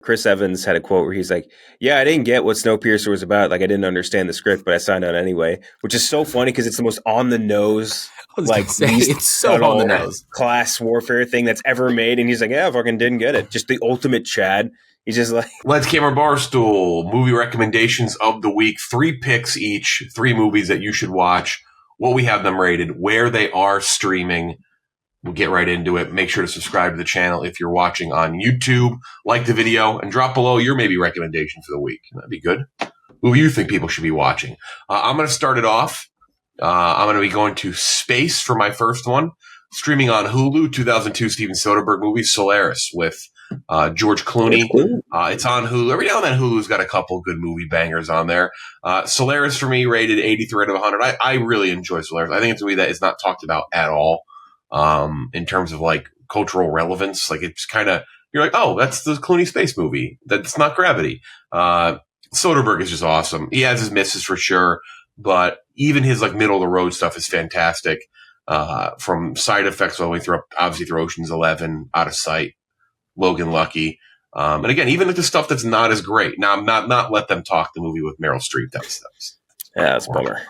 Chris Evans had a quote where he's like, "Yeah, I didn't get what Snowpiercer was about. Like, I didn't understand the script, but I signed on anyway," which is so funny because it's the most on the nose, I was like gonna say, least it's so on the subtle nose. class warfare thing that's ever made. And he's like, "Yeah, I fucking didn't get it. Just the ultimate Chad." He's just like, Let's Camera Barstool, movie recommendations of the week. 3 picks each, 3 movies that you should watch, what we have them rated, where they are streaming. We'll get right into it. Make sure to subscribe to the channel if you're watching on YouTube. Like the video and drop below your maybe recommendation for the week. That'd be good. Who you think people should be watching? I'm going to start it off. I'm going to be going to space for my first one. Streaming on Hulu, 2002 Steven Soderbergh movie Solaris with George Clooney. It's on Hulu. Every now and then Hulu's got a couple good movie bangers on there. Solaris for me rated 83 out of 100. I really enjoy Solaris. I think it's a movie that is not talked about at all. In terms of like cultural relevance, like it's kind of, you're like, oh, that's the Clooney space movie. That's not Gravity. Soderbergh is just awesome. He has his misses for sure, but even his like middle of the road stuff is fantastic. From Side Effects all the way through, obviously through Ocean's 11, Out of Sight, Logan Lucky. And again, even like the stuff that's not as great. Now, I'm not Let Them Talk, the movie with Meryl Streep. That's "Yeah, that's a bummer."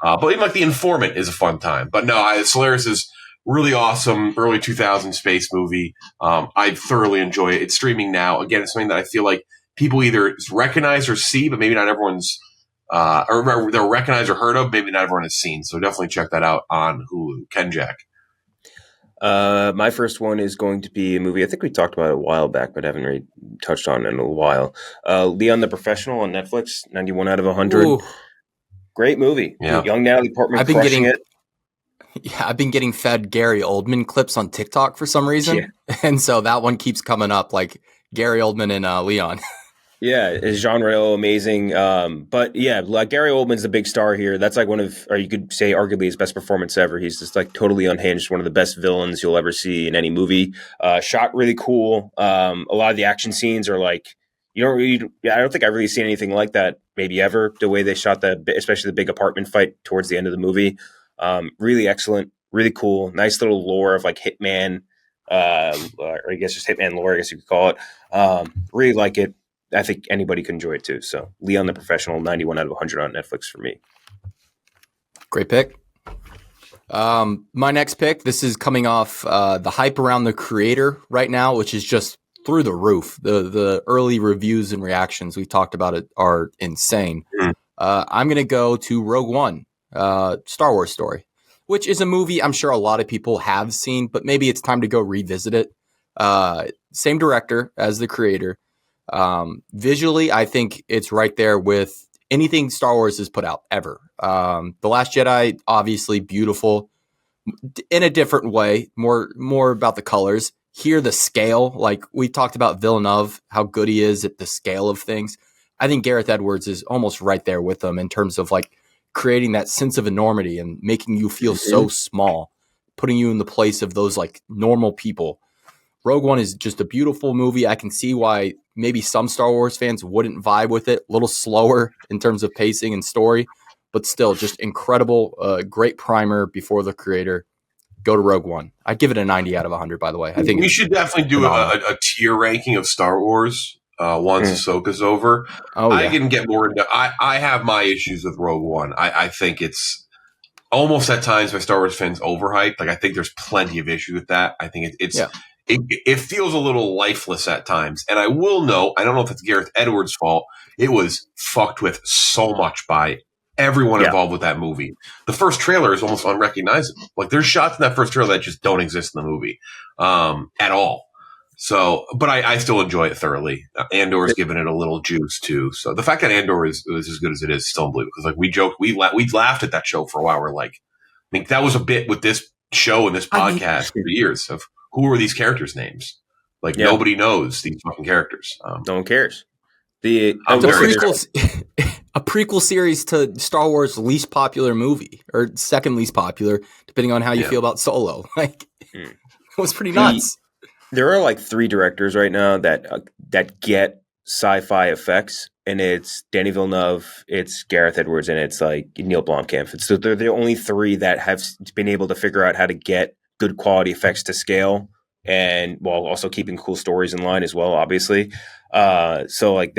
but even like The Informant is a fun time. But no, Solaris is really awesome, early 2000 space movie. I thoroughly enjoy it. It's streaming now. Again, it's something that I feel like people either recognize or see, but maybe not everyone's, or they're recognized or heard of, maybe not everyone has seen. So definitely check that out on Hulu. Ken Jack. My first one is going to be a movie I think we talked about it a while back, but haven't really touched on it in a while. Leon the Professional on Netflix, 91 out of 100. Ooh. Great movie. Yeah. Young Natalie Portman I've been crushing it. Yeah, I've been getting fed Gary Oldman clips on TikTok for some reason. Yeah. And so that one keeps coming up, like Gary Oldman and Leon. Yeah, his genre amazing. But yeah, like Gary Oldman's the big star here. That's like one of, or you could say arguably his best performance ever. He's just like totally unhinged, one of the best villains you'll ever see in any movie. Shot really cool. A lot of the action scenes are like, I don't think I've really seen anything like that maybe ever, the way they shot especially the big apartment fight towards the end of the movie. Really excellent, really cool, nice little lore of like Hitman, or I guess just Hitman lore, I guess you could call it. Really like it. I think anybody could enjoy it too. So Leon the Professional, 91 out of 100 on Netflix for me. Great pick. My next pick, this is coming off the hype around The Creator right now, which is just through the roof. The early reviews and reactions we've talked about it are insane. I'm going to go to Rogue One, Star Wars story, which is a movie I'm sure a lot of people have seen, but maybe it's time to go revisit it. Same director as The Creator. Visually, I think it's right there with anything Star Wars has put out ever. The Last Jedi, obviously beautiful in a different way, more about the colors. Here, the scale, like we talked about Villeneuve, how good he is at the scale of things. I think Gareth Edwards is almost right there with them in terms of like creating that sense of enormity and making you feel so small, putting you in the place of those like normal people. Rogue One is just a beautiful movie. I can see why maybe some Star Wars fans wouldn't vibe with it. A little slower in terms of pacing and story, but still just incredible. Great primer before The Creator. Go to Rogue One. I'd give it a 90 out of 100, by the way. I think we should definitely do a tier ranking of Star Wars once Ahsoka's over. Oh, yeah. I can get more into. I have my issues with Rogue One. I think it's almost at times by Star Wars fans overhyped. Like I think there's plenty of issue with that. I think it feels a little lifeless at times. And I will note, I don't know if it's Gareth Edwards' fault. It was fucked with so much by everyone involved with that movie. The first trailer is almost unrecognizable. Like there's shots in that first trailer that just don't exist in the movie at all. So, but I still enjoy it thoroughly. Andor's given it a little juice too. So the fact that Andor is as good as it is still unbelievable. Because like we joked, we laughed at that show for a while. We're like, I mean, that was a bit with this show and this podcast for years of who are these characters' names? Like nobody knows these fucking characters. No one cares. A prequel series to Star Wars' least popular movie or second least popular, depending on how you feel about Solo. Like it was pretty nuts. There are like 3 directors right now that get sci-fi effects, and it's Denis Villeneuve, it's Gareth Edwards, and it's like Neil Blomkamp. So they're the only 3 that have been able to figure out how to get good quality effects to scale, and while also keeping cool stories in line as well, obviously. So like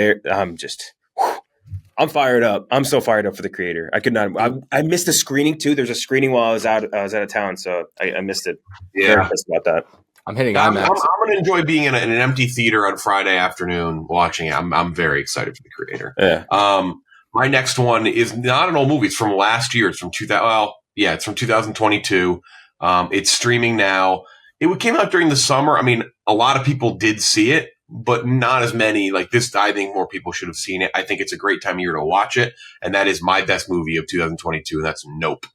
I'm fired up. I'm so fired up for The Creator. I could not. I missed the screening too. There's a screening while I was out. I was out of town, so I missed it. Yeah. Very pissed about that. I'm hitting I'm IMAX. going to enjoy being in an empty theater on Friday afternoon watching it. I'm very excited for The Creator. Yeah. My next one is not an old movie. It's from last year. It's from 2000. Well, yeah, it's from 2022. It's streaming now. It came out during the summer. I mean, a lot of people did see it, but not as many. Like this, I think more people should have seen it. I think it's a great time of year to watch it, and that is my best movie of 2022. And that's Nope,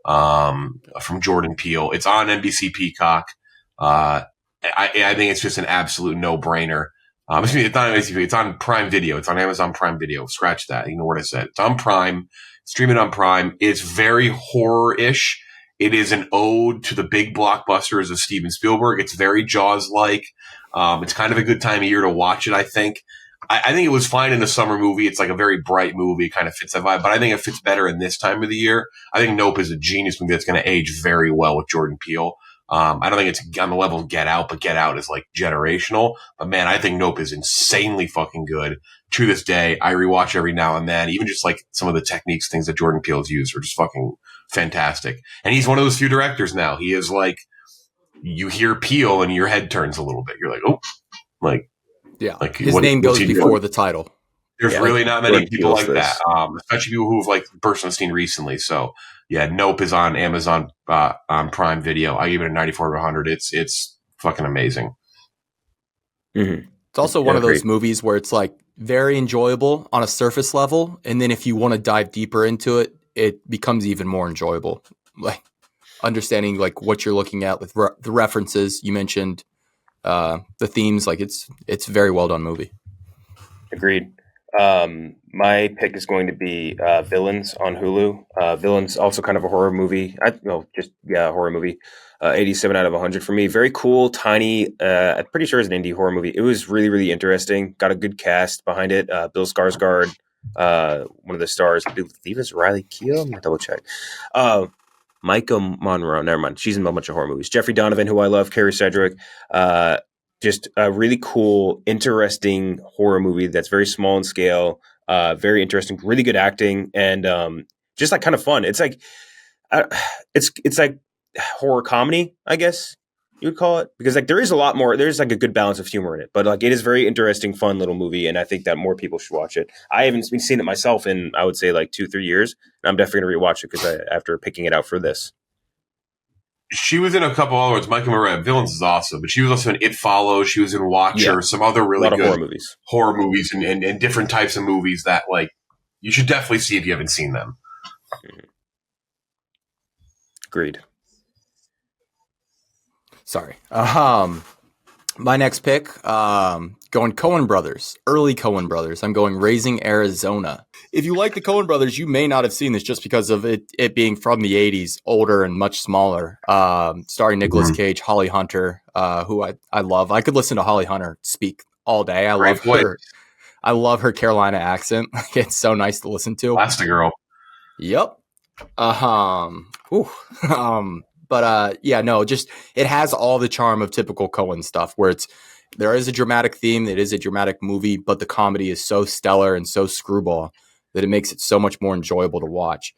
from Jordan Peele. It's on NBC Peacock. I think it's just an absolute no-brainer. It's not on NBC. It's on Prime Video. It's on Amazon Prime Video. Scratch that. You know what I said. It's on Prime. Stream it on Prime. It's very horror-ish. It is an ode to the big blockbusters of Steven Spielberg. It's very Jaws-like. It's kind of a good time of year to watch it, I think. I think it was fine in the summer movie. It's like a very bright movie, kind of fits that vibe, but I think it fits better in this time of the year. I think Nope is a genius movie that's going to age very well with Jordan Peele. I don't think it's on the level of Get Out, but Get Out is like generational. But man, I think Nope is insanely fucking good. To this day, I rewatch every now and then. Even just like some of the techniques, things that Jordan Peele's used are just fucking fantastic. And he's one of those few directors now. He is like, you hear Peele and your head turns a little bit. You're like, oh, like, Yeah, like his name goes before the title. There's really not many people like that, this. especially people who've like burst on the scene recently. So yeah, Nope is on Amazon on Prime Video. I give it a 94 to 100. It's fucking amazing. Mm-hmm. It's also one of those movies where it's like very enjoyable on a surface level, and then if you want to dive deeper into it, it becomes even more enjoyable. Like understanding like what you're looking at with the references you mentioned, the themes. Like it's a very well done movie. Agreed. My pick is going to be Villains on Hulu. Villains, also kind of a horror movie. A horror movie. 87 out of 100 for me. Very cool, tiny. I'm pretty sure it's an indie horror movie. It was really, really interesting. Got a good cast behind it. Bill Skarsgård, one of the stars. I believe it's Riley Keough. I'm going to double check. Micah Monroe. Never mind. She's in a bunch of horror movies. Jeffrey Donovan, who I love. Carrie Sedgwick. Just a really cool, interesting horror movie that's very small in scale, very interesting, really good acting, and just like kind of fun. It's like it's like horror comedy, I guess you would call it, because like there is a lot more. There's like a good balance of humor in it, but like it is very interesting, fun little movie, and I think that more people should watch it. I haven't seen it myself in I would say like 2-3 years, and I'm definitely gonna rewatch it because after picking it out for this. She was in a couple other ones. Michael Moret, Villains is awesome, but she was also in It Follows. She was in Watcher, some other really good horror movies and different types of movies that like you should definitely see if you haven't seen them. Agreed. Sorry. My next pick, going Coen Brothers, early Coen Brothers. I'm going Raising Arizona. If you like the Coen Brothers, you may not have seen this just because of it being from the 80s, older and much smaller, starring Nicolas Cage, Holly Hunter, who I love. I could listen to Holly Hunter speak all day. I love her. I love her Carolina accent. It's so nice to listen to. Elastigirl. Yep. Just it has all the charm of typical Coen stuff where there is a dramatic theme, it is a dramatic movie, but the comedy is so stellar and so screwball that it makes it so much more enjoyable to watch.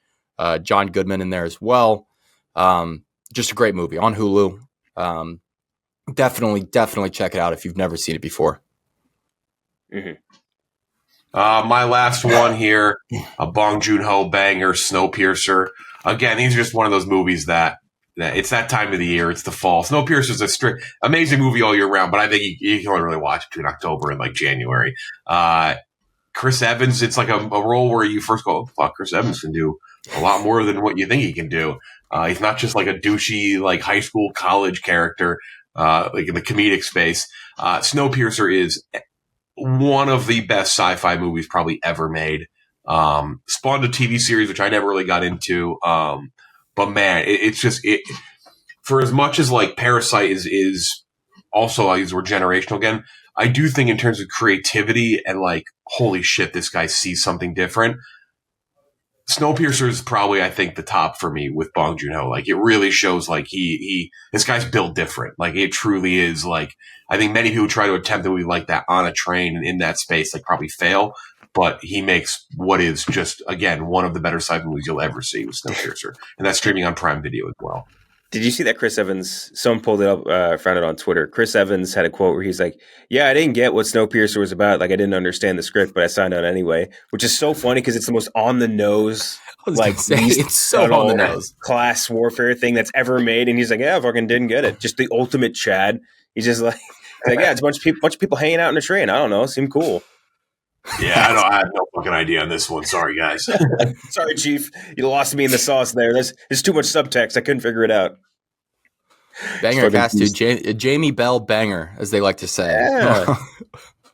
John Goodman in there as well. Just a great movie on Hulu. Definitely check it out if you've never seen it before. Mm-hmm. My last one here, a Bong Joon-ho banger, Snowpiercer. Again, these are just one of those movies that it's that time of the year. It's the fall. Snowpiercer is a strict, amazing movie all year round, but I think you can only really watch it between October and like January. Chris Evans, it's like a role where you first go, oh, fuck, Chris Evans can do a lot more than what you think he can do. He's not just like a douchey, like high school, college character, like in the comedic space. Snowpiercer is one of the best sci-fi movies probably ever made. Spawned a TV series, which I never really got into. But man, it's just for as much as like Parasite is also, I use the word generational again. I do think in terms of creativity and like, holy shit, this guy sees something different. Snowpiercer is probably, I think, the top for me with Bong Joon-ho. Like, it really shows, like, this guy's built different. Like, it truly is, like, I think many people try to attempt a movie like that on a train and in that space, like, probably fail. But he makes what is just, again, one of the better sci-fi movies you'll ever see with Snowpiercer. And that's streaming on Prime Video as well. Did you see that Chris Evans? Someone pulled it up, found it on Twitter. Chris Evans had a quote where he's like, "Yeah, I didn't get what Snowpiercer was about. Like, I didn't understand the script, but I signed on anyway." Which is so funny because it's the most on the nose, like it's so on the nose class warfare thing that's ever made. And he's like, "Yeah, I fucking didn't get it." Just the ultimate Chad. He's just like, "Yeah, it's a bunch of people hanging out in a train. I don't know, it seemed cool." Yeah, I have no fucking idea on this one. Sorry, guys. Sorry, Chief. You lost me in the sauce there. There's too much subtext. I couldn't figure it out. Banger cast to Jamie Bell banger, as they like to say. Yeah.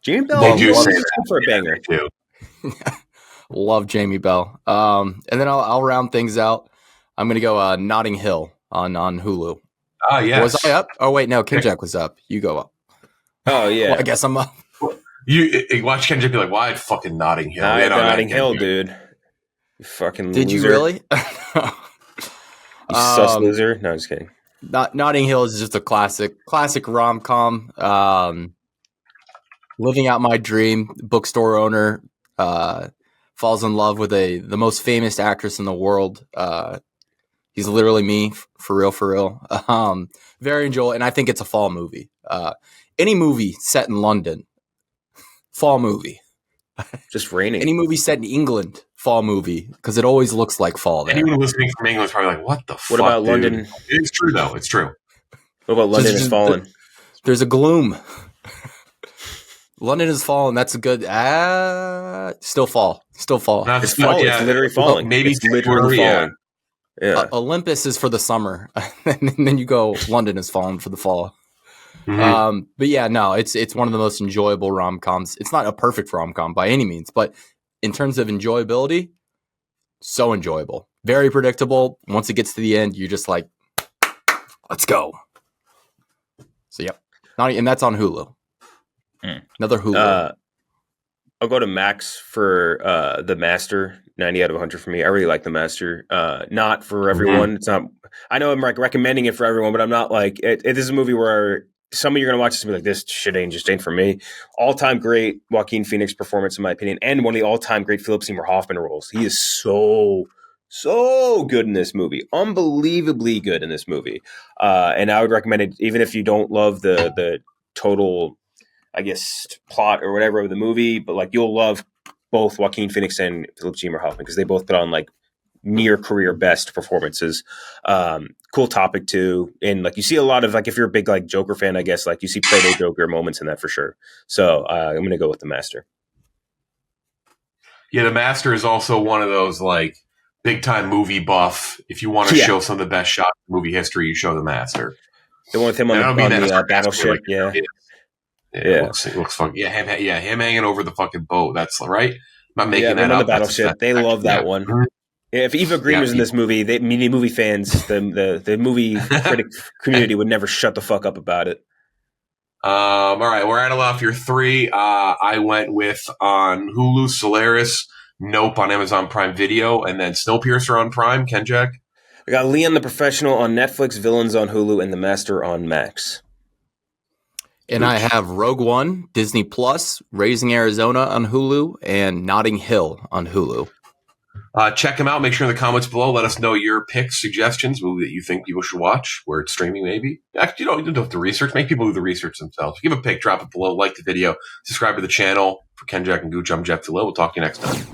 Jamie Bell. They do say that for a banger too. Love Jamie Bell. And then I'll round things out. I'm going to go Notting Hill on Hulu. Oh, yes. Was I up? Oh, wait, no. Kinjack was up. You go up. Oh, yeah. Well, I guess I'm up. You watch Kendrick be like, "Why fucking Notting Hill?" Notting Hill, dude. You fucking Did loser. you really? You sus loser? No, I'm just kidding. Notting Hill is just a classic rom-com. Living out my dream. Bookstore owner falls in love with the most famous actress in the world. He's literally me, for real. Very enjoyable, and I think it's a fall movie. Any movie set in London, fall movie. Just raining. Any movie set in England, fall movie, because it always looks like fall there. Anyone listening from England is probably like, "What the fuck?" What about dude? London? It's true, though. It's true. What about London is fallen? There's a gloom. London is fallen. That's a good. Still fall. It's falling. It's literally falling. Maybe it's literally falling. Yeah. Olympus is for the summer, and then you go. London is fallen for the fall. Mm-hmm. But yeah, no, it's one of the most enjoyable rom-coms. It's not a perfect rom-com by any means, but in terms of enjoyability, so enjoyable. Very predictable. Once it gets to the end, you're just like, let's go. So yep, and that's on Hulu. Another Hulu. I'll go to Max for The Master. 90 out of 100 for me. I really like The Master. Not for everyone. It's not. I know I'm like recommending it for everyone, but I'm not like it is a movie where some of you're gonna watch this and be like, this shit ain't for me. All-time great Joaquin Phoenix performance, in my opinion, and one of the all-time great Philip Seymour Hoffman roles. He is so good in this movie. Unbelievably good in this movie. And I would recommend it even if you don't love the total, I guess, plot or whatever of the movie, but like you'll love both Joaquin Phoenix and Philip Seymour Hoffman because they both put on like near career best performances. Cool topic too, and like you see a lot of like if you're a big like Joker fan, I guess like you see proto Joker moments in that for sure. So I'm gonna go with The Master. Yeah, The Master is also one of those like big time movie buff. If you want to show some of the best shots in movie history, you show The Master. The one with him on the battleship, like, yeah. It looks fun. Yeah, him hanging over the fucking boat. That's right. I'm not making that on up. The battleship. They love that one. Yeah, if Eva Green was in this movie, movie fans, the movie critic community would never shut the fuck up about it. All right, we're out of your three. I went with on Hulu, Solaris, Nope on Amazon Prime Video, and then Snowpiercer on Prime. Kenjack? I got Leon the Professional on Netflix, Villains on Hulu, and The Master on Max. And I have Rogue One, Disney Plus, Raising Arizona on Hulu, and Notting Hill on Hulu. Check them out. Make sure in the comments below, let us know your picks, suggestions, movie that you think people should watch, where it's streaming maybe. Actually, you don't have to research. Make people do the research themselves. Give a pick, drop it below, like the video, subscribe to the channel. For Kenjack and Gooch, I'm Jeff DeLille. We'll talk to you next time.